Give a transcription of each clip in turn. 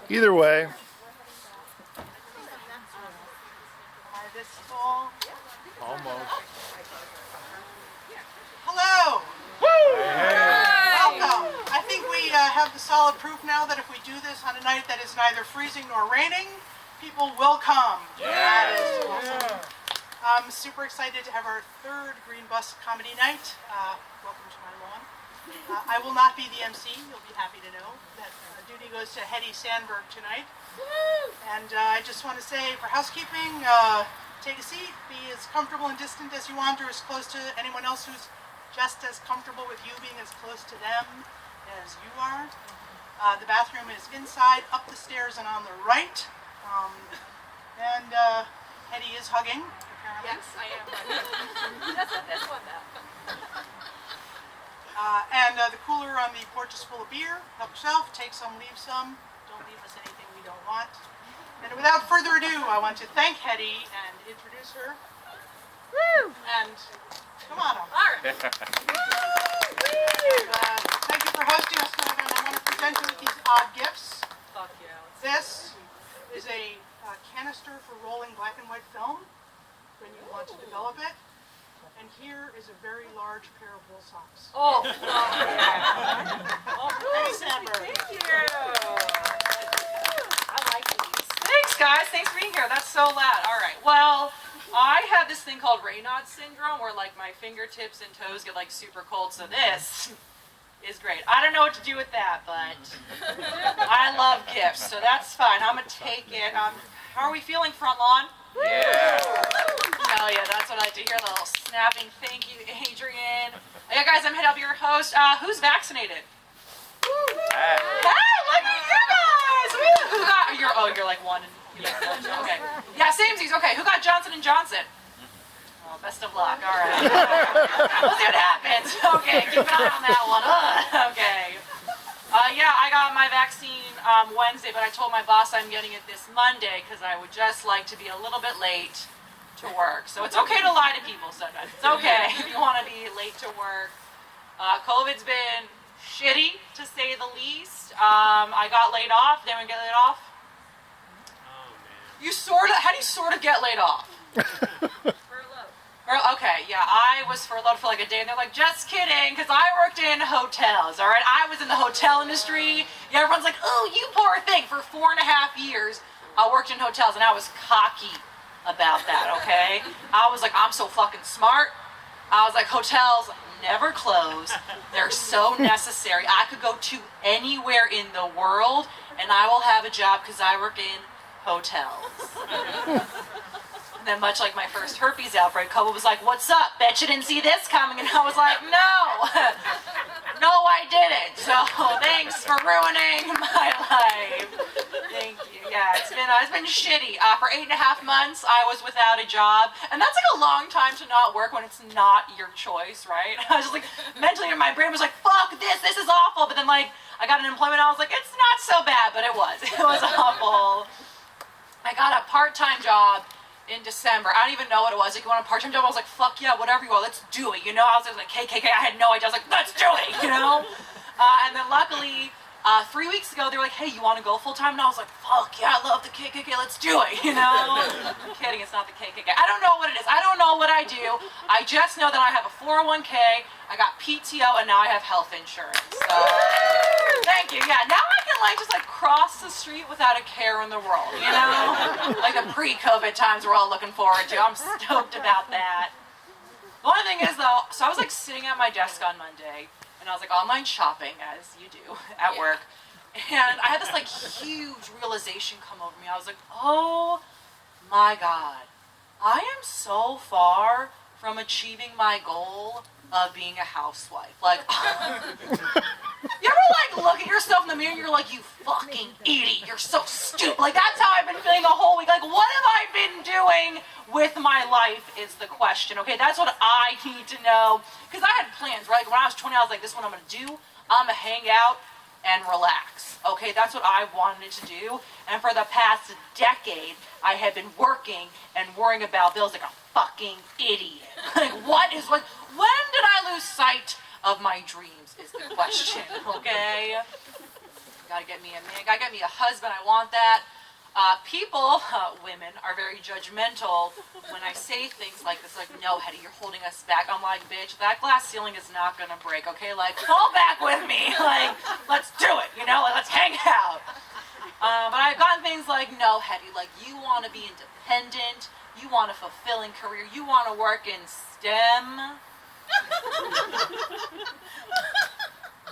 Either way. This fall. Almost. Hello. Woo! Welcome. I think we have the solid proof now that if we do this on a night that is neither freezing nor raining, people will come. That is awesome. I'm super excited to have our third Green Bus Comedy Night. Welcome to my lawn. I will not be the MC. You'll be happy to know that duty goes to Hedi Sandberg tonight. And I just want to say, for housekeeping, take a seat, be as comfortable and distant as you want, or as close to anyone else who's just as comfortable with you being as close to them as you are. The bathroom is inside, up the stairs, and on the right. And Hedi is hugging, apparently. Yes, I am. That's not this one, though. And the cooler on the porch is full of beer. Help yourself, take some, leave some. Don't leave us anything we don't want. And without further ado, I want to thank Hedi and introduce her. Woo! And come on up. All right. And, thank you for hosting us tonight, and I want to present you with these odd gifts. Fuck yeah. This is a canister for rolling black and white film when you want to develop it. And here is a very large pair of wool socks. Oh, yeah. Hedi Sandberg. Thank you. I like these. Thanks, guys. Thanks for being here. That's so loud. All right. Well, I have this thing called Raynaud's syndrome where, like, my fingertips and toes get, like, super cold. So this is great. I don't know what to do with that, but I love gifts. So that's fine. I'm going to take it. How are we feeling, front lawn? Yeah. Hell yeah, that's what I do. Hear a little snapping. Thank you, Adrian. Yeah, guys, I'm Hedi. I'll be your host. Who's vaccinated? Hey, look at you guys! Who got? You're like one. Okay. Yeah, samesies. Okay, who got Johnson & Johnson? Oh, best of luck. All right. We'll see what happens. Okay, keep an eye on that one. Okay. Yeah, I got my vaccine Wednesday, but I told my boss I'm getting it this Monday because I would just like to be a little bit late to work. So it's okay to lie to people sometimes. It's okay if you want to be late to work. COVID's been shitty, to say the least. I got laid off. Did anyone get laid off? Oh, man. How do you sort of get laid off? Okay, yeah, I was furloughed for like a day, and they're like, just kidding, because I worked in hotels, all right? I was in the hotel industry. Yeah, everyone's like, oh, you poor thing. For 4.5 years, I worked in hotels, and I was cocky about that, okay? I was like, I'm so fucking smart. I was like, hotels never close. They're so necessary. I could go to anywhere in the world, and I will have a job because I work in hotels. And then, much like my first herpes outbreak, Kobo was like, what's up? Bet you didn't see this coming. And I was like, no. No, I didn't. So thanks for ruining my life. Thank you. Yeah, it's been shitty. For 8.5 months, I was without a job. And that's like a long time to not work when it's not your choice, right? I was just like, mentally in my brain was like, fuck this is awful. But then, like, I got an employment, I was like, it's not so bad, but it was. It was awful. I got a part-time job in December. I don't even know what it was. Like, you want a part-time job? I was like, fuck yeah, whatever you want, let's do it, you know? I was like, KKK, I had no idea. I was like, let's do it, you know? And then luckily, 3 weeks ago, they were like, hey, you want to go full-time? And I was like, fuck yeah, I love the KKK, let's do it, you know? I'm kidding, it's not the KKK. I don't know what it is. I don't know what I do. I just know that I have a 401k, I got PTO, and now I have health insurance. So, thank you. Yeah, now I can like just like cross the street without a care in the world, you know? Like the pre-COVID times we're all looking forward to. I'm stoked about that. The only thing is though, so I was like sitting at my desk on Monday, and I was like online shopping, as you do at work, and I had this like huge realization come over me. I was like, oh my God, I am so far from achieving my goal of being a housewife. Like, you ever like look at yourself in the mirror and you're like, you fucking idiot, you're so stupid. Like, that's how I've been feeling the whole week. Like, what have I been doing with my life is the question, okay? That's what I need to know. Because I had plans, right? Like, when I was 20, I was like, this is what I'm going to do. I'm going to hang out and relax. Okay, that's what I wanted to do. And for the past decade, I have been working and worrying about bills like a fucking idiot. Like, when did I lose sight of my dreams is the question, okay? Gotta get me a man, gotta get me a husband, I want that. Women, are very judgmental when I say things like this, like, no, Hedi, you're holding us back. I'm like, bitch, that glass ceiling is not gonna break, okay? Like, fall back with me. Like, let's do it, you know? Like, let's hang out. But I've gotten things like, no, Hedi, like, you want to be independent, you want a fulfilling career, you want to work in STEM.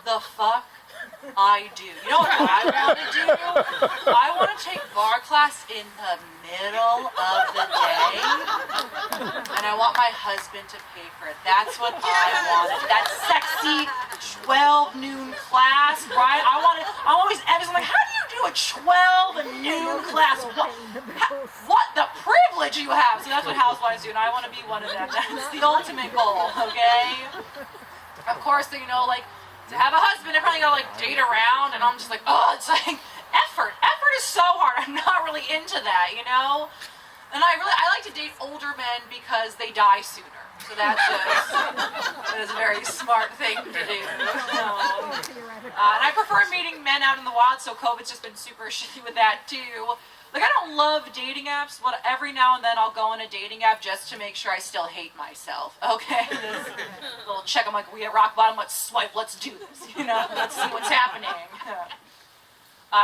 The fuck I do. You know what I want to do? I want to take bar class in the middle of the day, and I want my husband to pay for it. That's what I wanted. That sexy 12 noon class, right? I'm always envious. I'm like, how do you do a 12 noon class? What the privilege you have? So that's what housewives do, and I want to be one of them. That's the ultimate goal, okay? Of course, you know, like, to have a husband, I probably gotta like date around, and I'm just like, oh, it's like effort. Effort is so hard. I'm not really into that, you know. And I like to date older men because they die sooner. So that is a very smart thing to do. And I prefer meeting men out in the wild. So COVID's just been super shitty with that too. Like, I don't love dating apps, but every now and then I'll go on a dating app just to make sure I still hate myself, okay? This little check, I'm like, we at rock bottom, let's swipe, let's do this, you know? Let's see what's happening.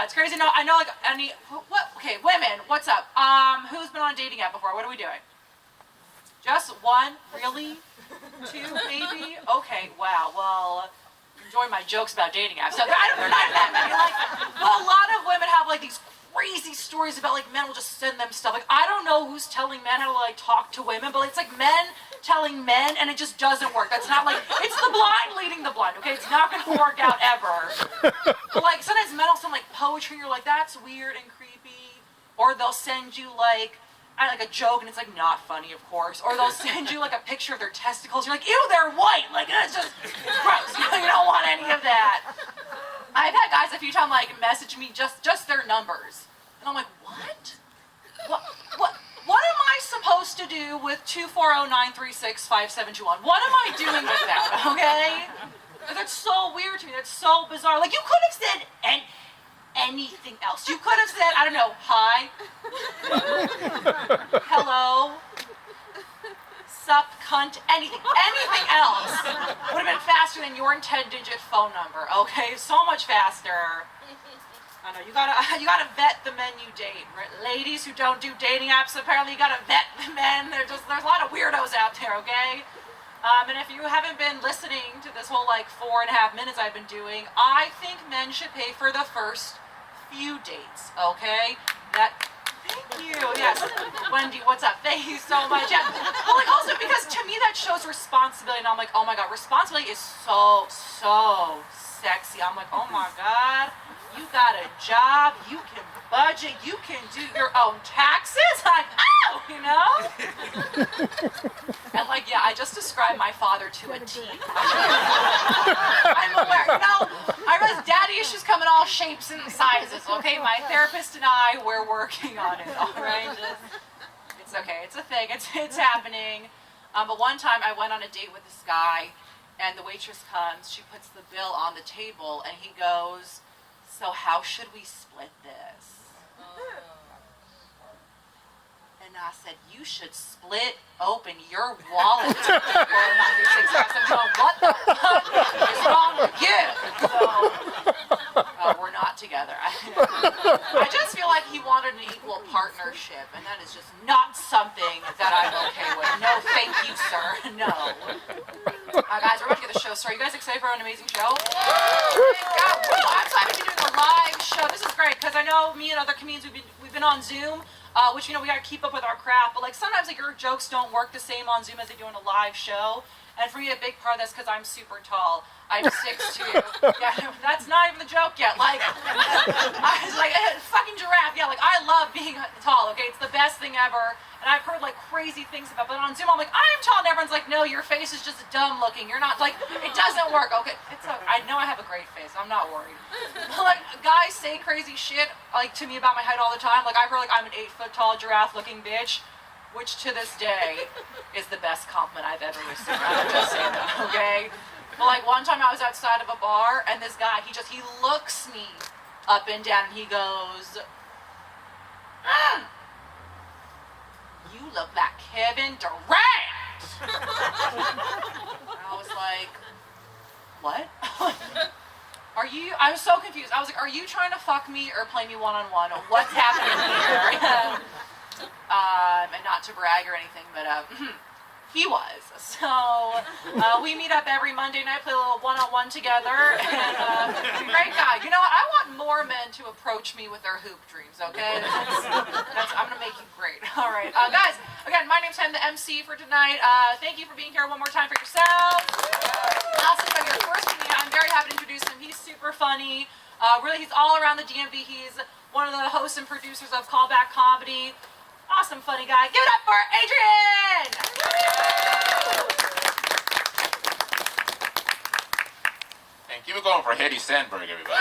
It's crazy. No, I know, like, okay, women, what's up? Who's been on a dating app before? What are we doing? Just one? Really? Two, maybe? Okay, wow, well, enjoy my jokes about dating apps. So, they're not that many. Like, well, a lot of women have, like, these crazy stories about, like, men will just send them stuff. Like, I don't know who's telling men how to, like, talk to women, but it's like men telling men, and it just doesn't work. That's not, like, it's the blind leading the blind, okay? It's not gonna work out ever. But, like, sometimes men will send, like, poetry, and you're like, that's weird and creepy. Or they'll send you, like a joke, and it's, like, not funny, of course. Or they'll send you, like, a picture of their testicles. You're like, ew, they're white. Like, it's just gross. You don't want any of that. I've had guys a few times, like, message me just their numbers. And I'm like, what? What am I supposed to do with 240-936-5721? What am I doing with that, okay? That's so weird to me. That's so bizarre. Like, you could have said anything else. You could have said, I don't know, hi, hello, sup, cunt, anything else would have been faster than your 10-digit phone number, okay? So much faster. I know, you gotta vet the men you date. Right? Ladies who don't do dating apps, apparently you gotta vet the men. There's a lot of weirdos out there, okay? And if you haven't been listening to this whole, like, 4.5 minutes I've been doing, I think men should pay for the first few dates, okay? Thank you, yes. Wendy, what's up? Thank you so much. Yeah. Well, like, also, because to me that shows responsibility, and I'm like, oh my God, responsibility is so sexy. I'm like, oh my God, you got a job, you can budget, you can do your own taxes. Like, oh, you know? And like, yeah, I just described my father to a T. I'm aware. You know, I realize daddy issues come in all shapes and sizes, okay? My therapist and I, we're working on it, all right? It's okay. It's a thing. It's happening. But one time I went on a date with this guy, and the waitress comes, she puts the bill on the table, and he goes, so how should we split this? And I said, you should split open your wallet. What the fuck is wrong with you? So, we're not together. I just feel like he wanted an equal partnership, and that is just not something that I'm okay with. No, thank you, sir. No. Guys, we're about to get the show started. You guys excited for an amazing show? God, I'm so happy to be doing a live show. This is great, because I know me and other comedians, we've been on Zoom. Which, you know, we gotta keep up with our craft, but like sometimes like your jokes don't work the same on Zoom as they do on a live show. And for me, a big part of that's because I'm super tall. I'm 6'2". Yeah, that's not even the joke yet. Like, I was like, fucking giraffe. Yeah, like I love being tall. Okay, it's the best. best thing ever. And I've heard like crazy things about, but on Zoom I'm like, I am tall, and everyone's like, no, your face is just dumb looking. You're not like, it doesn't work. Okay, I know I have a great face. I'm not worried. But like guys say crazy shit like to me about my height all the time. Like I've heard like I'm an 8 foot tall giraffe looking bitch, which to this day is the best compliment I've ever received. I would just say that, okay? But like one time I was outside of a bar and this guy, he looks me up and down and he goes, you look like Kevin Durant. I was like, what? I was so confused. I was like, are you trying to fuck me or play me one-on-one? What's happening here? And not to brag or anything, but he was. So we meet up every Monday night, play a little one-on-one together, and great guy. You know what? I want more men to approach me with their hoop dreams, okay? I'm gonna make you great. All right, guys, again, my name's Hedi, the MC for tonight. Thank you for being here one more time for yourselves. Also, if you're first meeting, I'm very happy to introduce him. He's super funny. Really, he's all around the DMV. He's one of the hosts and producers of Callback Comedy. Awesome, funny guy. Give it up for Adrian! And keep it going for Hedi Sandberg, everybody.